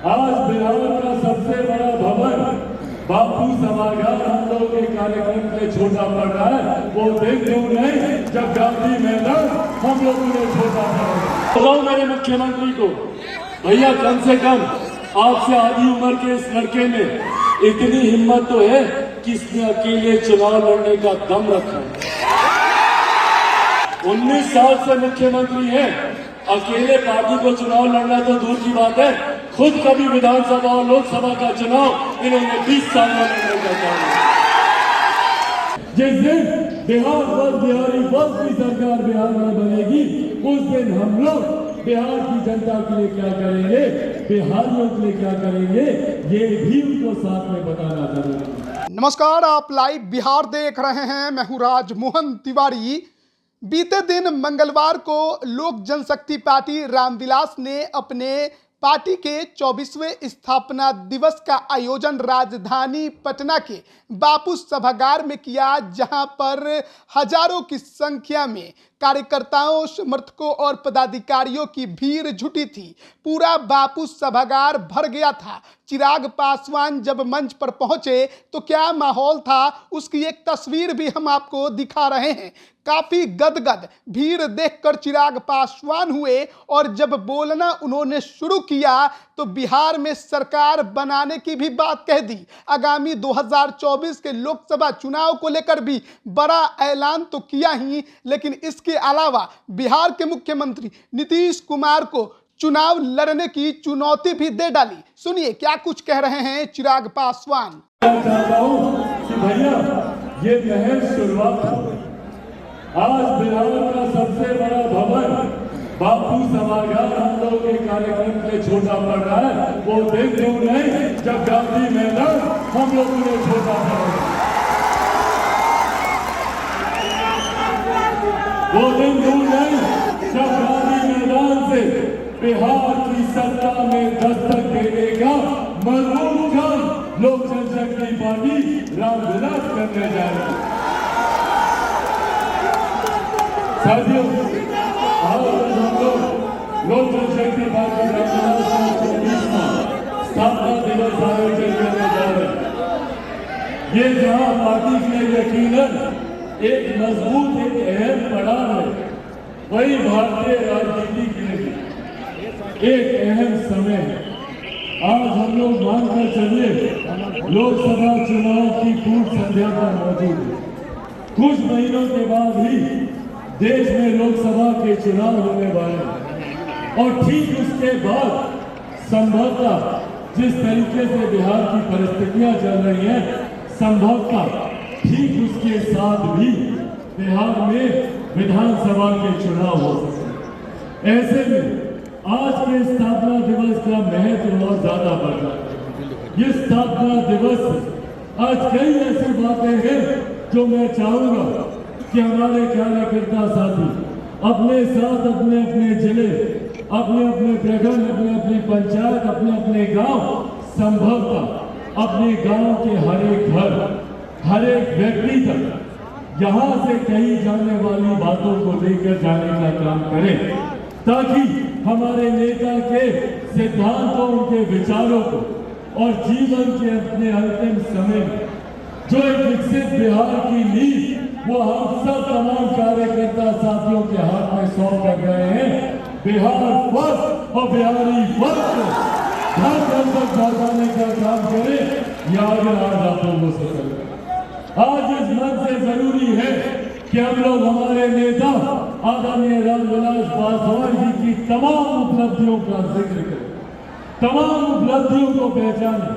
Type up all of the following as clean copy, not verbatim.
आज बिहार का सबसे बड़ा भवन बापू सभागार हम लोगों के कार्यक्रम के लिए छोटा पड़ रहा है। वो दिन दूर नहीं जब गांधी मैदान हम लोगों ने छोटा पड़ा। तो मेरे मुख्यमंत्री को, भैया कम से कम आपसे आधी उम्र के इस लड़के में इतनी हिम्मत तो है कि इसने अकेले चुनाव लड़ने का दम रखा। 19 साल से मुख्यमंत्री है, अकेले पार्टी को चुनाव लड़ना तो दूर की बात है, खुद कभी विधानसभा और लोकसभा का चुनाव इन्होंने 20 साल में लड़ने का काम। जिस दिन बिहार बस बिहारी बस की सरकार बिहार में बनेगी, उस दिन हम लोग बिहार की जनता के लिए क्या करेंगे, बिहारियों के लिए क्या करेंगे, ये भी उनको साथ में बताना जरूरी है। नमस्कार, आप लाइव बिहार देख रहे हैं। मैं हूं राजमोहन तिवारी। बीते दिन मंगलवार को लोक जनशक्ति पार्टी रामविलास ने अपने पार्टी के 24वें स्थापना दिवस का आयोजन राजधानी पटना के बापू सभागार में किया, जहां पर हजारों की संख्या में कार्यकर्ताओं, समर्थकों और पदाधिकारियों की भीड़ जुटी थी। पूरा बापू सभागार भर गया था। चिराग पासवान जब मंच पर पहुंचे तो क्या माहौल था, उसकी एक तस्वीर भी हम आपको दिखा रहे हैं। काफी गदगद भीड़ देखकर चिराग पासवान हुए और जब बोलना उन्होंने शुरू किया तो बिहार में सरकार बनाने की भी बात कह दी। आगामी 2024 के लोकसभा चुनाव को लेकर भी बड़ा ऐलान तो किया ही, लेकिन इसके अलावा बिहार के मुख्यमंत्री नीतीश कुमार को चुनाव लड़ने की चुनौती भी दे डाली। सुनिए क्या कुछ कह रहे हैं चिराग पासवान। भैया ये महज शुरुआत है। आज बिहार का सबसे बड़ा भवन बापू सभागार हम लोगों के कार्यक्रम के लिए छोटा पड़ रहा है। वो दिन दूर नहीं जब गांधी मैदान हम लोगों ने छोटा पड़ा। वो दिन दूर नहीं जब गांधी मैदान से बिहार की सत्ता में दस्तक देने का मजबूत काम लोक जनशक्ति पार्टी रामविलास करने जा रही है। साथियों, आज हम लोग लोक जनशक्ति पार्टी रामविलास का 24वां स्थापना दिवस आयोजन करने जा रहे हैं। ये जहां पार्टी के लिए यकीनन एक मजबूत, एक अहम पड़ाव है, वही भारतीय राजनीति के लिए एक अहम समय है। आज हम लोग मानकर चलिए लोकसभा चुनाव की पूर्व संध्या पर मौजूद है। कुछ महीनों के बाद ही देश में लोकसभा के चुनाव होने वाले हैं और ठीक उसके बाद संभवतः जिस तरीके से बिहार की परिस्थितियां चल रही हैं, संभवतः ठीक उसके साथ भी बिहार में विधानसभा के चुनाव हो सकते हैं। ऐसे में आज के स्थापना दिवस का महत्व और ज्यादा बढ़ रहा है। ये स्थापना दिवस आज कई ऐसी बातें हैं जो मैं चाहूंगा कि हमारे कार्यकर्ता साथी अपने साथ अपने अपने जिले, अपने अपने प्रखंड, अपने अपनी पंचायत, अपने अपने गांव, संभवतः अपने गांव के हर एक घर, हर एक व्यक्ति तक यहाँ से कही जाने वाली बातों को लेकर जाने का काम करें, ताकि हमारे नेता के सिद्धांतों, उनके विचारों को और जीवन के अपने अंतिम समय में जो एक विकसित बिहार की नींव वो हम सब तमाम कार्यकर्ता साथियों के हाथ में सौंप कर गए हैं। बिहार फर्स्ट और बिहारी फर्स्ट घर घर तक पहुंचाने का काम करें। आज आप लोगों से करें। आज इस मंच से जरूरी है कि हम लोग हमारे नेता आदरणीय रामविलास पासवान जी की तमाम उपलब्धियों का जिक्र करें, तमाम उपलब्धियों को पहचाने,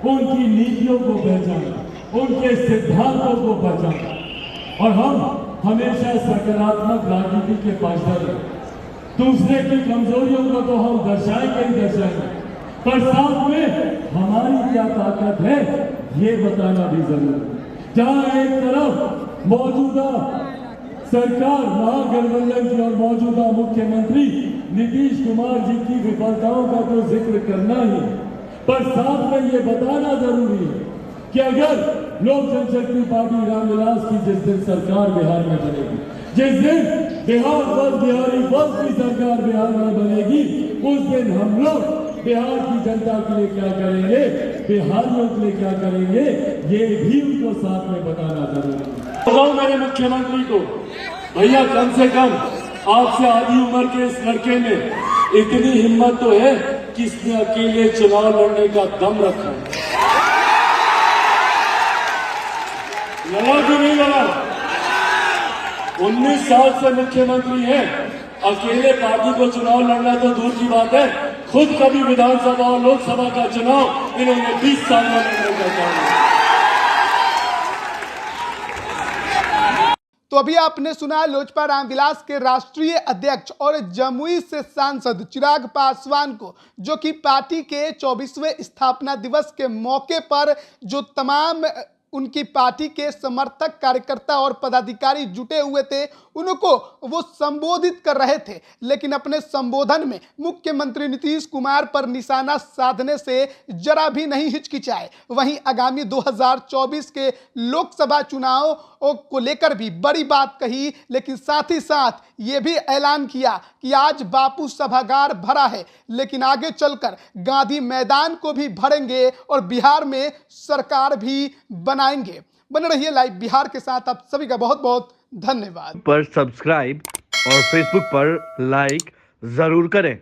उनकी नीतियों को पहचाने, उनके सिद्धांतों को पहचाने और हम हमेशा सकारात्मक राजनीति के पासदार हैं। दूसरे की कमजोरियों को तो हम दर्शाएंगे ही दर्शाएंगे, पर साथ में हमारी क्या ताकत है ये बताना भी जरूरी है। जहां एक तरफ मौजूदा सरकार महागठबंधन की और मौजूदा मुख्यमंत्री नीतीश कुमार जी की विफलताओं का तो जिक्र करना ही, पर साथ में ये बताना जरूरी है कि अगर लोक जनशक्ति पार्टी रामविलास की जिस दिन सरकार बिहार में बनेगी, जिस दिन बिहार बस बिहारी बस की सरकार बिहार में बनेगी, उस दिन हम लोग बिहार की जनता के लिए क्या करेंगे, बिहारियों के लिए क्या करेंगे, ये भी उनको साथ में बताना जरूरी है। बताओ मेरे मुख्यमंत्री को, भैया कम से कम आपसे आधी उम्र के इस लड़के में इतनी हिम्मत तो है कि इसने अकेले चुनाव लड़ने का दम रखा है। लड़ा कि नहीं लड़ा? 19 साल से मुख्यमंत्री है, अकेले पार्टी को चुनाव लड़ना तो दूर की बात है, खुद कभी विधानसभा और लोकसभा का चुनाव इन्होंने 20 साल में लड़ने का काम। तो अभी आपने सुना लोजपा रामविलास के राष्ट्रीय अध्यक्ष और जमुई से सांसद चिराग पासवान को, जो कि पार्टी के 24वें स्थापना दिवस के मौके पर जो तमाम उनकी पार्टी के समर्थक, कार्यकर्ता और पदाधिकारी जुटे हुए थे, उनको वो संबोधित कर रहे थे। लेकिन अपने संबोधन में मुख्यमंत्री नीतीश कुमार पर निशाना साधने से जरा भी नहीं हिचकिचाए। वहीं आगामी 2024 के लोकसभा चुनाव को लेकर भी बड़ी बात कही, लेकिन साथ ही साथ ये भी ऐलान किया कि आज बापू सभागार भरा है, लेकिन आगे चलकर गांधी मैदान को भी भरेंगे और बिहार में सरकार भी बनाएंगे। बने रहिए लाइव बिहार के साथ। आप सभी का बहुत बहुत धन्यवाद। पर सब्सक्राइब और फेसबुक पर लाइक जरूर करें।